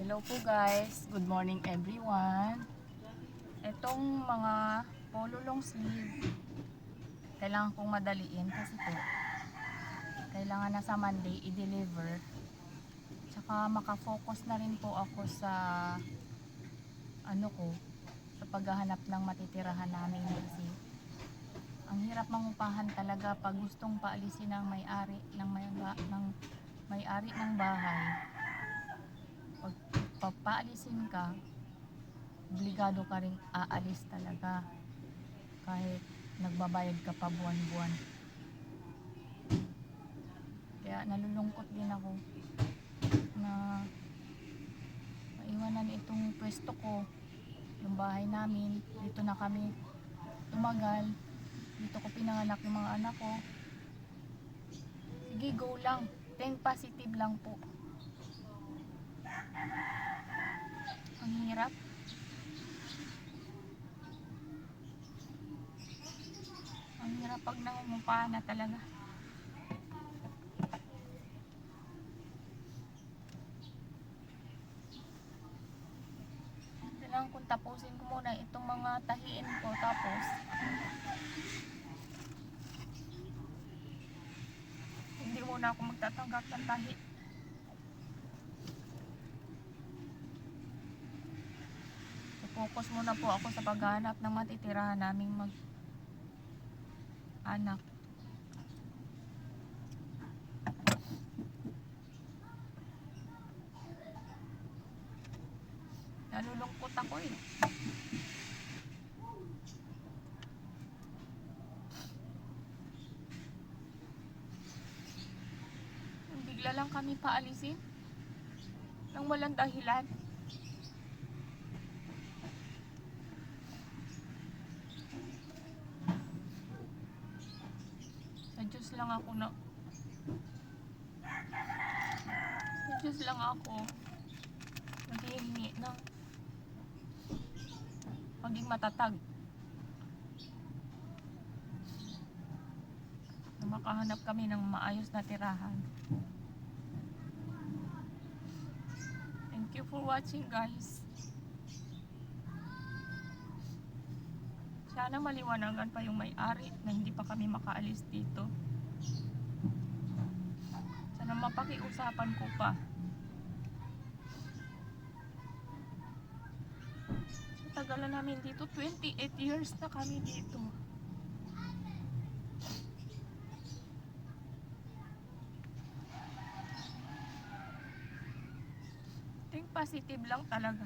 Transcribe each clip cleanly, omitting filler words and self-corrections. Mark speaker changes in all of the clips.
Speaker 1: Hello po guys, good morning everyone. Itong mga polo long sleeve, kailangan kong madaliin kasi po kailangan na sa Monday i-deliver. Tsaka makafocus na rin po ako sa sa paghahanap ng matitirahan namin kasi ang hirap mangupahan talaga pag gustong paalisin ng may-ari ng bahay. Pag papaalisin ka, obligado ka rin aalis talaga kahit nagbabayad ka pa buwan-buwan. Kaya nalulungkot din ako na maiwanan itong pwesto ko, yung bahay namin. Dito na kami tumagal, dito ko pinanganak yung mga anak ko. Sige, go lang, think positive lang po. Ang hirap. Ang hirap pag nangungupahan na talaga. Kailangan kong tapusin ko muna itong mga tahiin ko, tapos hindi muna ako magtatanggap ng tahi. Focus muna po ako sa paghahanap ng matitirahan naming mag-anak. Nalulungkot ako eh. Bigla lang kami paalisin nang walang dahilan. Sa Diyos lang ako naghihingi ng maging matatag na makahanap kami ng maayos na tirahan. Thank you for watching guys. Sana maliwanagan pa yung may-ari na hindi pa kami makaalis dito. Sana mapakiusapan ko pa. Tagal na namin dito, 28 years na kami dito. Think positive lang talaga.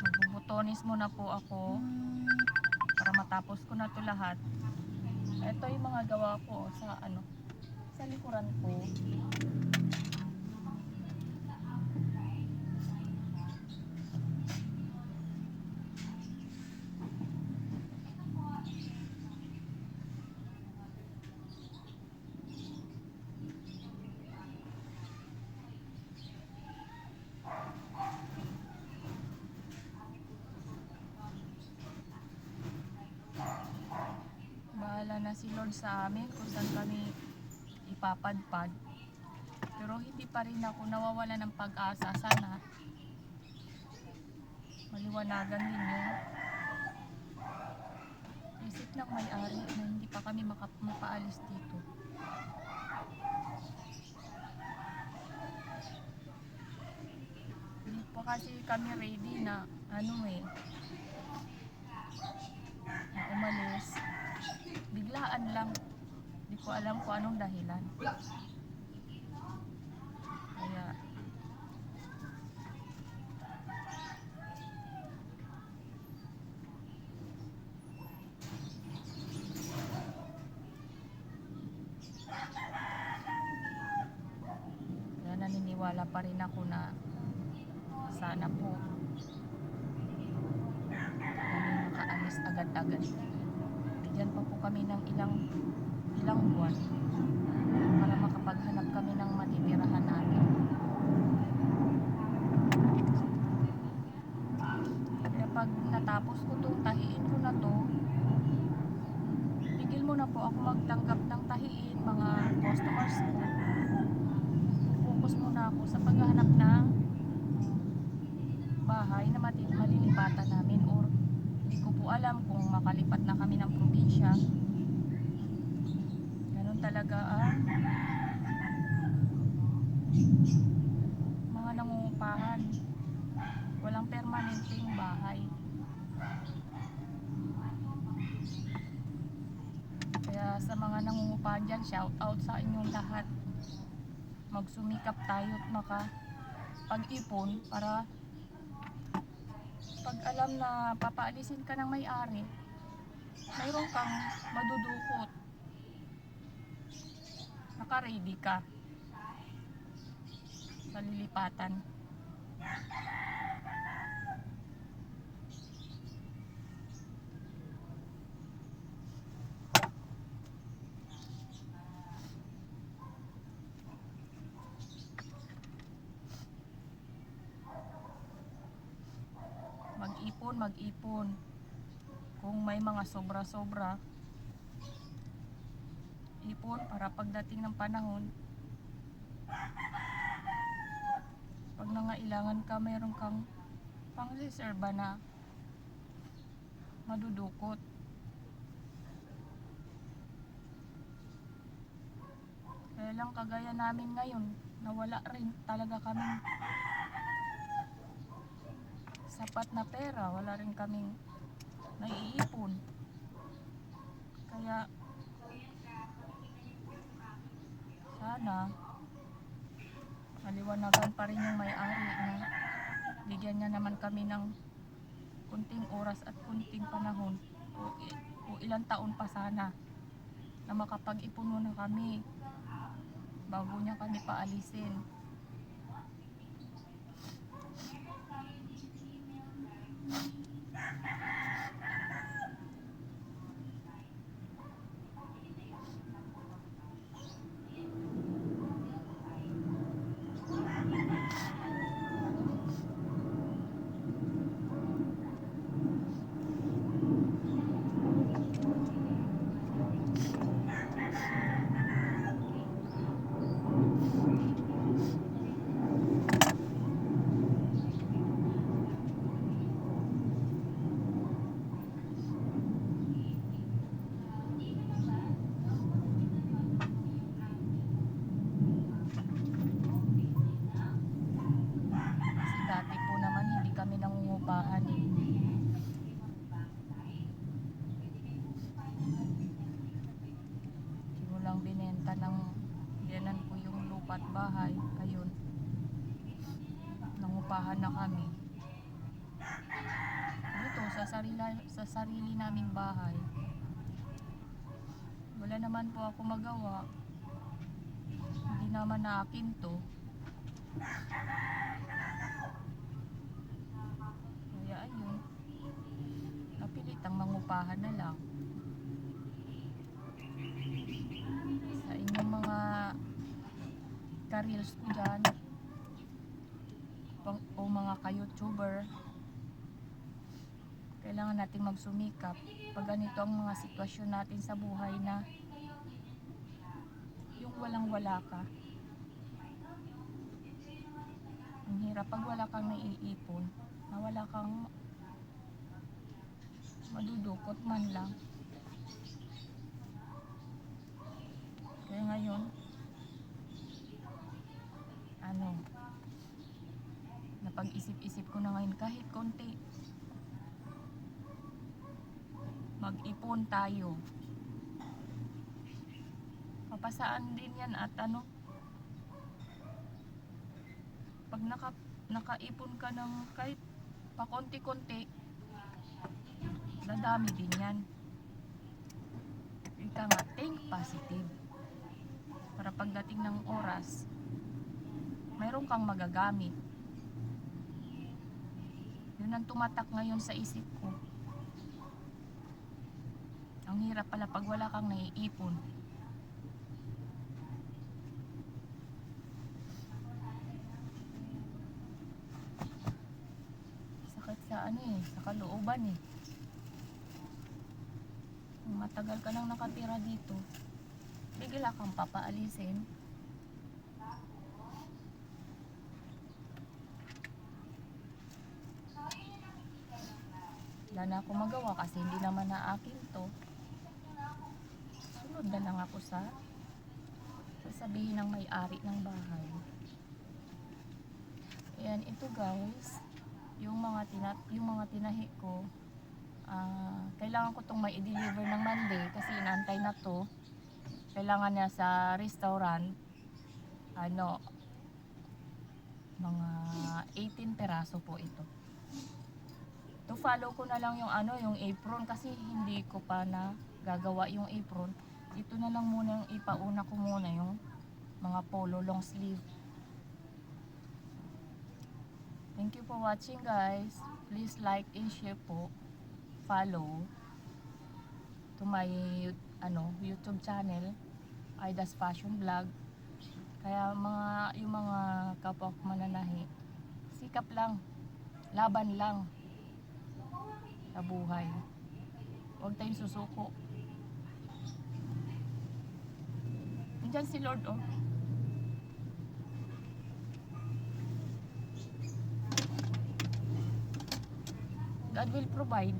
Speaker 1: Magbubutonis muna po ako para matapos ko na to lahat. Ito yung mga gawa ko sa likuran ko. Bahala na si Lord sa amin kung saan kami ipapadpad. Pero hindi pa rin ako nawawala ng pag-asa. Sana maliwanagan din yung isip ng may-ari na hindi pa kami mapaalis dito. Hindi po pa kasi kami ready na ano eh, na umalis. Biglaan lang. Di ko alam kung anong dahilan. Kaya naniniwala pa rin ako na sana po kami makaalis agad-agad. Bigyan pa po kami ng ilang buwan para makapaghanap kami ng matitirahan namin. Kaya pag natapos ko to, tahiin ko na to, tigil muna po ako magtanggap ng tahiin mga customers ko. Focus muna ako sa paghahanap ng bahay na malilipatan namin, or hindi ko po alam kung makalipat na kami ng probinsya. Ganun talaga ang mga nangungupahan. Walang permanenteng bahay. Kaya sa mga nangungupahan dyan, shout out sa inyong lahat. Magsumikap tayo at makapag-ipon para pag alam na papaalisin ka ng may-ari, mayroon kang madudukot. Naka-ready ka sa lilipatan. Mag-ipon. Kung may mga sobra-sobra, ipon para pagdating ng panahon, pag nangailangan ka, mayroon kang pang-reserva na madudukot. Kaya lang kagaya namin ngayon, nawala rin talaga kami sapat na pera, wala rin kaming naiipon. Kaya sana maliwanagan pa rin yung may-ari na bigyan niya naman kami ng kunting oras at kunting panahon, o ilang taon pa sana, na makapag-ipon muna kami bago niya kami paalisin. Dati po naman hindi kami nangungupahan eh. Simulang binenta ng biyanan ko yung lupa at bahay, ayun, nangupahan na kami. Dito sa sarili naming bahay, wala naman po ako magawa. Hindi naman na akin to. Kaya ayun, napilitang mangupahan na lang. Sa inyong mga ka-reels ko dyan, o mga ka-YouTuber, kailangan nating magsumikap pag ganito ang mga sitwasyon natin sa buhay, na yung walang-wala ka. Ang hirap pag wala kang naiipon, na wala kang madudukot man lang. Kaya ngayon, napag-isip-isip ko na ngayon kahit konti mag-ipon tayo. Papasaan din yan at ano, pag nakaipon ka ng kahit pakonti-konti, dadami din yan. Ika nga, think positive. Para pagdating ng oras, mayroon kang magagamit. Yun ang tumatak ngayon sa isip ko. Ang hirap pala pag wala kang naiipon. Sakit sa ano eh, sa kalooban eh. Kung matagal ka nang nakatira dito, bigla kang papaalisin. Wala na akong magawa kasi hindi naman na akin to. Sunod na lang ako sa sasabihin ng may-ari ng bahay. Ayan, ito guys, yung mga tinahi ko, kailangan ko itong may i-deliver ng Monday kasi inaantay na to. Kailangan niya sa restaurant, ano, mga 18 peraso po ito. To follow ko na lang yung ano, yung apron kasi hindi ko pa na gagawa yung apron. Ito na lang muna yung ipauna ko muna yung mga polo long sleeve. Thank you for watching guys. Please like and share po. Follow to my YouTube channel, Aida's Fashion Vlog. Kaya yung mga kapwa ko mananahi, sikap lang, laban lang sa buhay. Huwag tayong susuko. Nandiyan si Lord oh. God will provide.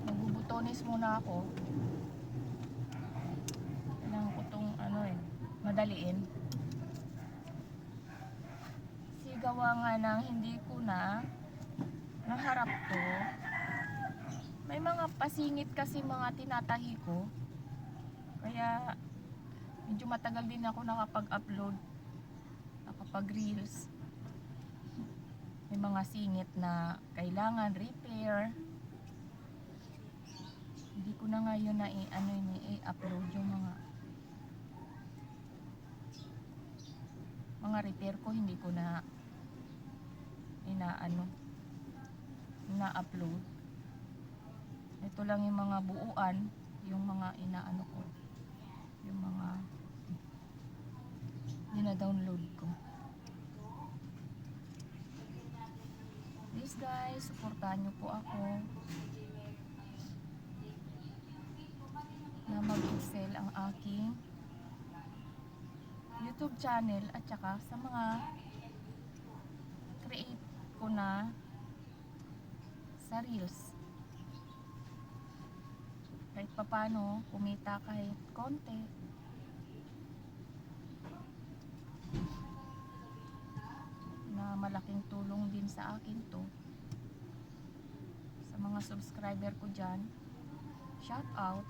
Speaker 1: Magbubutones muna ako. Kailangan ko itong madaliin. Sigawa nga ng hindi ko na naharap to. May mga pasingit kasi mga tinatahi ko. Kaya medyo matagal din ako nakapag-upload, nakapag-reels. May mga singit na kailangan repair. Hindi ko na ngayon na i-upload yung mga repair ko, hindi ko na ina-upload. Ito lang yung mga buuan, yung mga ko, yung mga dina-download ko. Please guys, suportahan nyo po ako na mag-excel ang aking YouTube channel at saka sa mga create ko na sa reels. Kahit papano kumita kahit konti. Na malaking tulong din sa akin to. Sa mga subscriber ko dyan, shout out.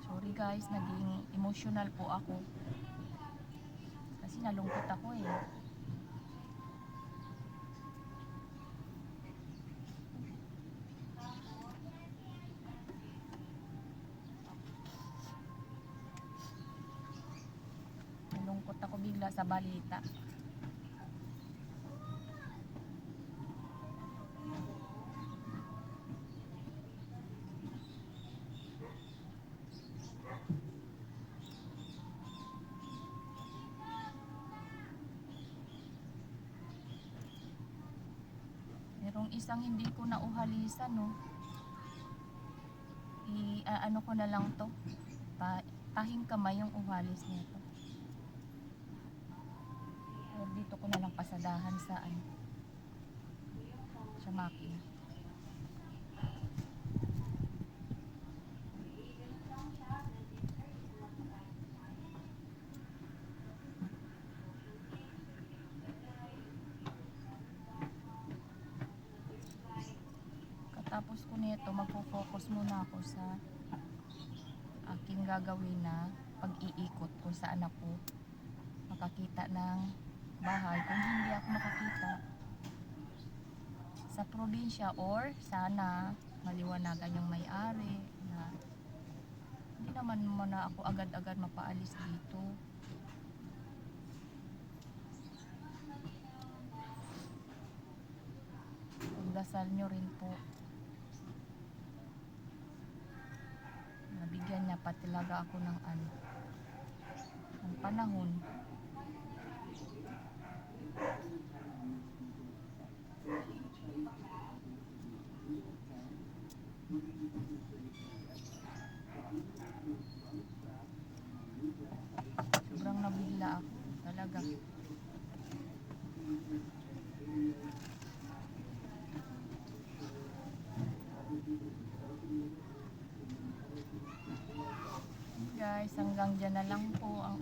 Speaker 1: Sorry guys, naging emotional po ako. Kasi nalungkot ako eh. Nalungkot ako bigla sa balita. Merong isang hindi ko na uhalisan, no. Ano ko na lang to. Tahing kamay yung uhalis nito. ko na lang pasadahan sa sa makina. Katapos ko nito, magpo-focus muna ako sa aking gagawin na pag-iikot kung saan ako makakita ng bahay. Kung hindi ako makakita sa probinsya, or sana maliwanagan yung may-ari na hindi naman muna ako agad-agad mapaalis dito. Pagdasal nyo rin po, nabigyan niya pa talaga ako ng ng panahon. Sobrang nabigla ako talaga. Guys, hanggang dyan na lang po ang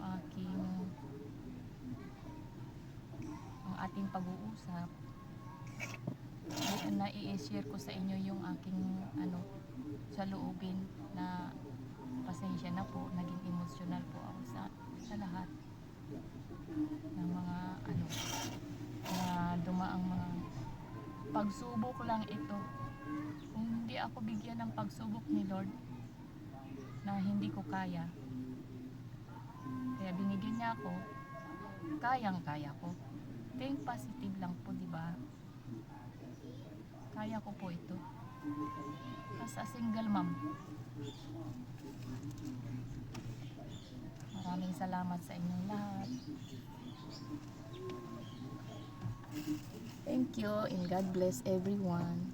Speaker 1: ating pag-uusap. Na i-share ko sa inyo yung aking sa loobin, na pasensya na po, naging emotional po ako sa lahat ng mga na dumaang mga pagsubok lang ito. Kung hindi ako bigyan ng pagsubok ni Lord na hindi ko kaya, kaya binigyan niya ako, kayang-kaya ko. Think positive lang po, di ba? Kaya ko po ito. As a single mom. Maraming salamat sa inyong lahat. Thank you and God bless everyone.